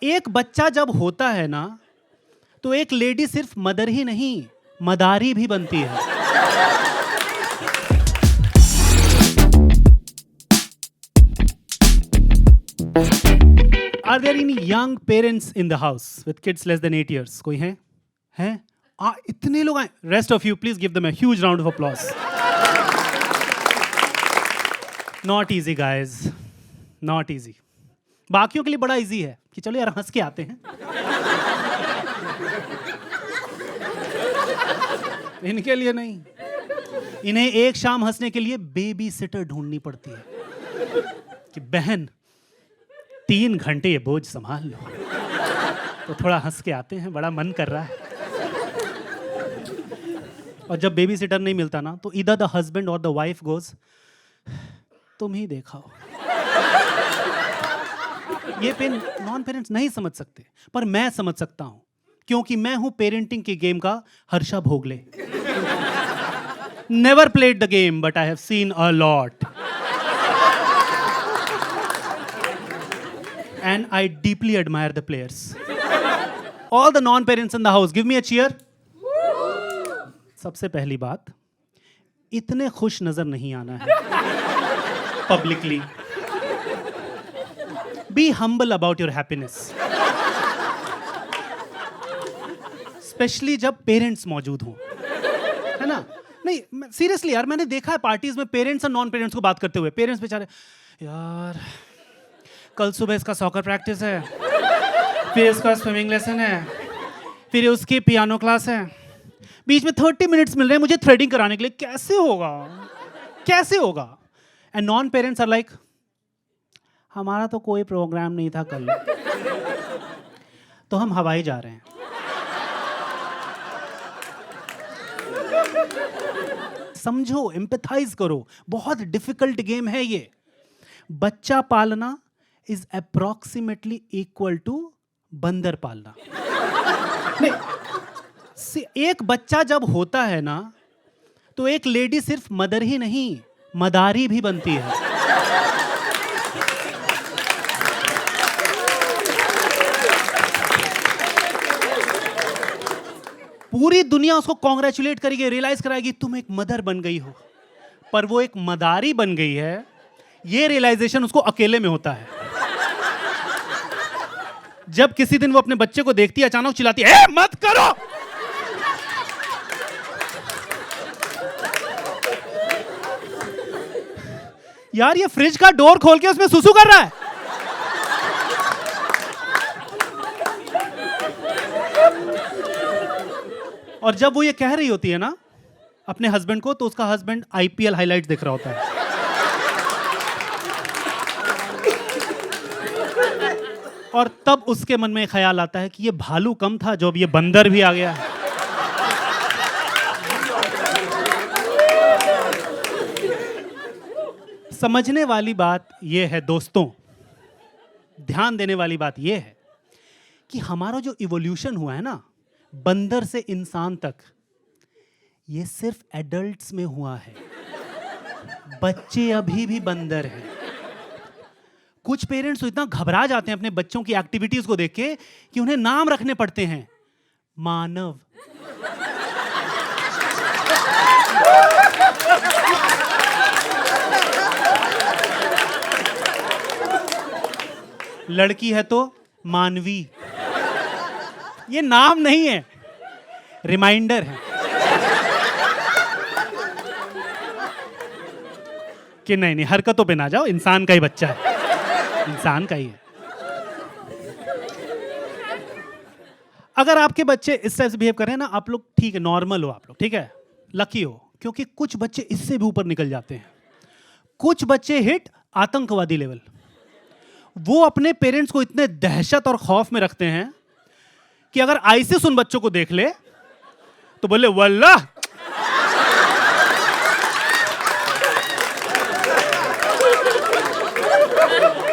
एक बच्चा जब होता है ना, तो एक लेडी सिर्फ मदर ही नहीं, मदारी भी बनती है। Are there any young parents in the house with kids less than 8 years? कोई है? हैं? इतने लोग आए। Rest of you, please give them a huge round of applause. Not easy, guys. Not easy. बाकियों के लिए बड़ा इजी है कि चलो यार हंस के आते हैं। इनके लिए नहीं। इन्हें एक शाम हंसने के लिए बेबी सिटर ढूंढनी पड़ती है कि बहन 3 घंटे ये बोझ संभाल लो। तो थोड़ा हंस के आते हैं, बड़ा मन कर रहा है। और जब बेबी सिटर नहीं मिलता ना, तो इधर द हस्बैंड और द वाइफ गोज, तुम ही देखाओ। ये पेन नॉन पेरेंट्स नहीं समझ सकते, पर मैं समझ सकता हूं, क्योंकि मैं हूं पेरेंटिंग के गेम का Harsha Bhogle. Never played the game but I have seen a lot and I deeply admire the players. All the non parents in the house, give me a cheer. सबसे पहली बात, इतने खुश नजर नहीं आना है publicly. Be humble about your happiness. Especially जब पेरेंट्स मौजूद हों, है ना? नहीं सीरियसली यार, मैंने देखा है पार्टीज में पेरेंट्स और नॉन पेरेंट्स को बात करते हुए। पेरेंट्स बेचारे, यार कल सुबह इसका सॉकर प्रैक्टिस है, फिर इसका स्विमिंग लेसन है, फिर उसकी पियानो क्लास है, बीच में 30 मिनट्स मिल रहे हैं मुझे थ्रेडिंग कराने के लिए। कैसे होगा, कैसे होगा? And non parents are like, हमारा तो कोई प्रोग्राम नहीं था कल, तो हम हवाई जा रहे हैं। समझो, एम्पैथाइज करो, बहुत डिफिकल्ट गेम है ये। बच्चा पालना इज अप्रोक्सीमेटली इक्वल टू बंदर पालना। नहीं, एक बच्चा जब होता है ना, तो एक लेडी सिर्फ मदर ही नहीं, मदारी भी बनती है। पूरी दुनिया उसको कॉन्ग्रेचुलेट करेगी, रियलाइज कराएगी तुम एक मदर बन गई हो, पर वो एक मदारी बन गई है, ये रियलाइजेशन उसको अकेले में होता है। जब किसी दिन वो अपने बच्चे को देखती है, अचानक चिल्लाती है, मत करो। यार ये फ्रिज का डोर खोल के उसमें सुसु कर रहा है। और जब वो ये कह रही होती है ना अपने हस्बैंड को, तो उसका हस्बैंड आईपीएल हाइलाइट्स देख रहा होता है। और तब उसके मन में ख्याल आता है कि ये भालू कम था जो अब ये बंदर भी आ गया है। समझने वाली बात ये है दोस्तों, ध्यान देने वाली बात ये है कि हमारा जो इवोल्यूशन हुआ है ना, बंदर से इंसान तक, ये सिर्फ एडल्ट्स में हुआ है। बच्चे अभी भी बंदर हैं। कुछ पेरेंट्स तो इतना घबरा जाते हैं अपने बच्चों की एक्टिविटीज को देख के कि उन्हें नाम रखने पड़ते हैं। मानव, लड़की है तो मानवी। ये नाम नहीं है, रिमाइंडर है कि नहीं, हरकतों पे ना जाओ, इंसान का ही बच्चा है, इंसान का ही है। अगर आपके बच्चे इस टाइप से बिहेव कर रहे हैं ना, आप लोग ठीक है, नॉर्मल हो आप लोग, ठीक है, लकी हो, क्योंकि कुछ बच्चे इससे भी ऊपर निकल जाते हैं। कुछ बच्चे हिट आतंकवादी लेवल। वो अपने पेरेंट्स को इतने दहशत और खौफ में रखते हैं कि अगर आईसिस उन बच्चों को देख ले तो बोले वल्लाह।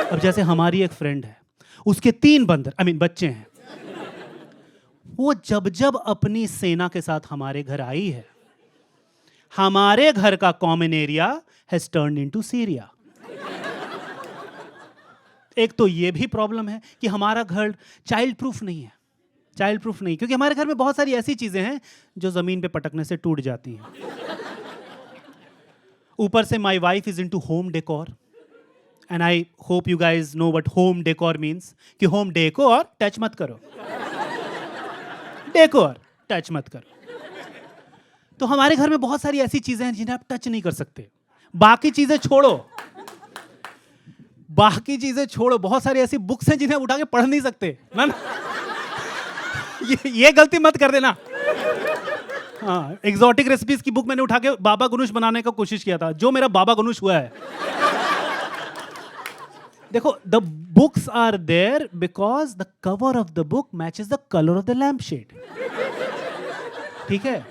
अब जैसे हमारी एक फ्रेंड है, उसके 3 बंदर बच्चे हैं। वो जब जब अपनी सेना के साथ हमारे घर आई है, हमारे घर का common area has turned into Syria. एक तो ये भी प्रॉब्लम है कि हमारा घर चाइल्ड प्रूफ नहीं है। चाइल्ड प्रूफ नहीं, क्योंकि हमारे घर में बहुत सारी ऐसी चीजें हैं जो जमीन पे पटकने से टूट जाती हैं। ऊपर से my wife is into home decor, and I hope you guys know what home decor means, कि होम डेकोर टच मत करो, डेकोर टच मत करो। तो हमारे घर में बहुत सारी ऐसी चीजें हैं जिन्हें आप टच नहीं कर सकते। बाकी चीजें छोड़ो, बाकी चीजें छोड़ो, बहुत सारी ऐसी बुक्स हैं जिन्हें उठा के पढ़ नहीं सकते ना। ये गलती मत कर देना। हाँ, एग्जॉटिक रेसिपीज की बुक मैंने उठा के बाबा गनुश बनाने का कोशिश किया था, जो मेरा बाबा गनुश हुआ है। देखो, the books are there because the cover of the book matches the colour of the lamp shade. ठीक है?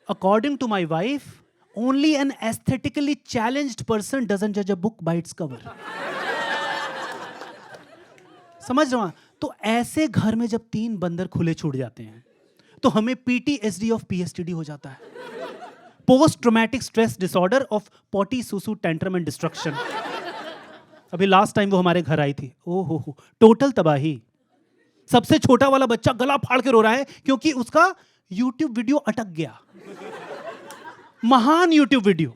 According to my wife, only an aesthetically challenged person doesn't judge a book by its cover. समझ रहा हूं? तो ऐसे घर में जब 3 बंदर खुले छूट जाते हैं तो हमें PTSD ऑफ PSTD हो जाता है, post traumatic stress disorder of potty सुसु टेंट्रम एंड डिस्ट्रक्शन। अभी लास्ट टाइम वो हमारे घर आई थी, ओहो टोटल तबाही। सबसे छोटा वाला बच्चा गला फाड़ के रो रहा है क्योंकि उसका YouTube वीडियो अटक गया। महान YouTube वीडियो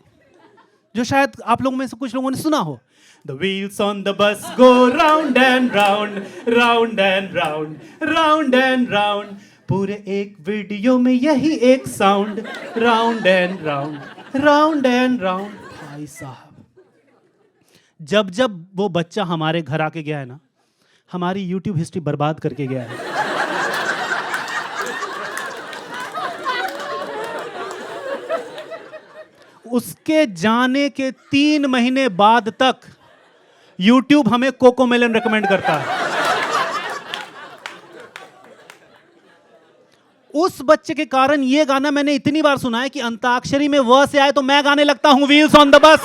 जो शायद आप लोगों में से कुछ लोगों ने सुना हो। The wheels on the bus go round and round, round and round, round and round. पूरे एक वीडियो में यही एक sound, round and round, round and round. भाई साहब, जब जब वो बच्चा हमारे घर आके गया है ना, हमारी YouTube हिस्ट्री बर्बाद करके गया है। उसके जाने के 3 महीने बाद तक YouTube हमें कोकोमेलन रेकमेंड करता है। उस बच्चे के कारण ये गाना मैंने इतनी बार सुना है कि अंताक्षरी में व से आए तो मैं गाने लगता हूं wheels on the bus.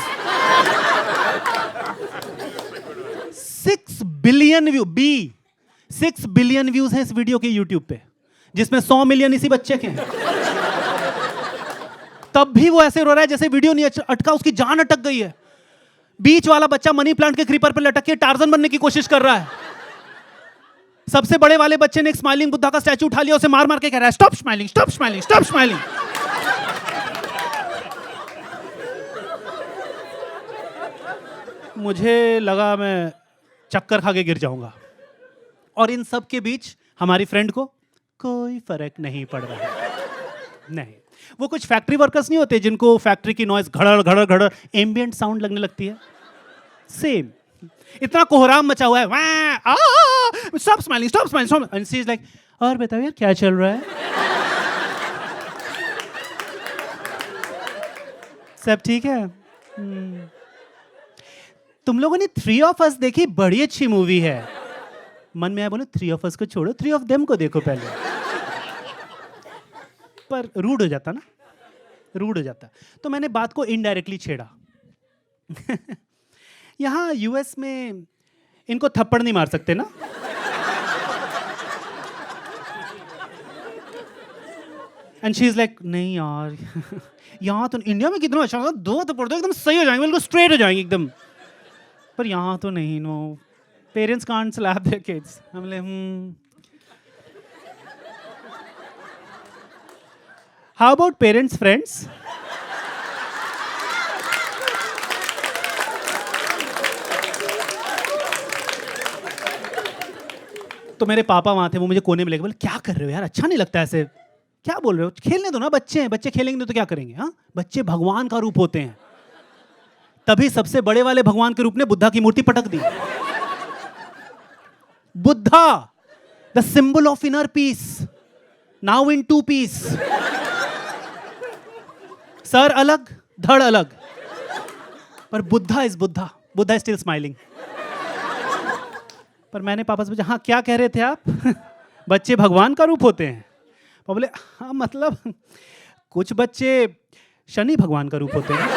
6 billion view, 6 billion views हैं इस वीडियो के YouTube पे, जिसमें 100 मिलियन इसी बच्चे के हैं। तब भी वो ऐसे रो रहा है जैसे वीडियो नहीं अटका, उसकी जान अटक गई है। बीच वाला बच्चा मनी प्लांट के क्रीपर पर लटक के टार्जन बनने की कोशिश कर रहा है। सबसे बड़े वाले बच्चे ने एक स्माइलिंग बुद्धा का स्टैचू उठा लिया, उसे मार मार के कह रहा है stop smiling, stop smiling, stop smiling. मुझे लगा मैं चक्कर खा के गिर जाऊंगा। और इन सब के बीच हमारी फ्रेंड को कोई फर्क नहीं पड़ रहा है। नहीं, वो कुछ फैक्ट्री वर्कर्स नहीं होते जिनको फैक्ट्री की नॉइज घड़र घड़र घड़र एम्बिएंट साउंड लगने लगती है। सेम इतना कोहराम मचा हुआ है, stop smiling, stop smiling, and she is like, और बताओ यार क्या चल रहा है? सब ठीक है? तुम लोगों ने 3 ऑफ अस देखी? बड़ी अच्छी मूवी है। मन में आया बोले 3 ऑफ अस को छोड़ो, 3 ऑफ देम को देखो पहले। पर रूड हो जाता ना, रूड हो जाता। तो मैंने बात को इनडायरेक्टली छेड़ा। यहां यूएस में इनको थप्पड़ नहीं मार सकते ना? एंड शी इज लाइक, नहीं यार, यहां तो इंडिया में कितना अच्छा, 2 थप्पड़ दो एकदम सही हो जाएंगे, बिल्कुल स्ट्रेट हो जाएंगे एकदम। पर यहां तो नहीं, no, parents can't slap their kids. हम like, How about parents, friends? तो मेरे पापा वहां थे, वो मुझे कोने में लेके बोले, क्या कर रहे हो यार, अच्छा नहीं लगता ऐसे, क्या बोल रहे हो, खेलने दो ना, बच्चे हैं, बच्चे खेलेंगे तो क्या करेंगे? हाँ, बच्चे भगवान का रूप होते हैं। तभी सबसे बड़े वाले भगवान के रूप ने बुद्धा की मूर्ति पटक दी। Buddha, the symbol of inner peace, now in 2 piece. सर अलग, धड़ अलग, पर Buddha is Buddha, Buddha is still smiling. पर मैंने पापा से पूछा, हाँ क्या कह रहे थे आप? बच्चे भगवान का रूप होते हैं? पापा बोले, हाँ मतलब कुछ बच्चे शनि भगवान का रूप होते हैं।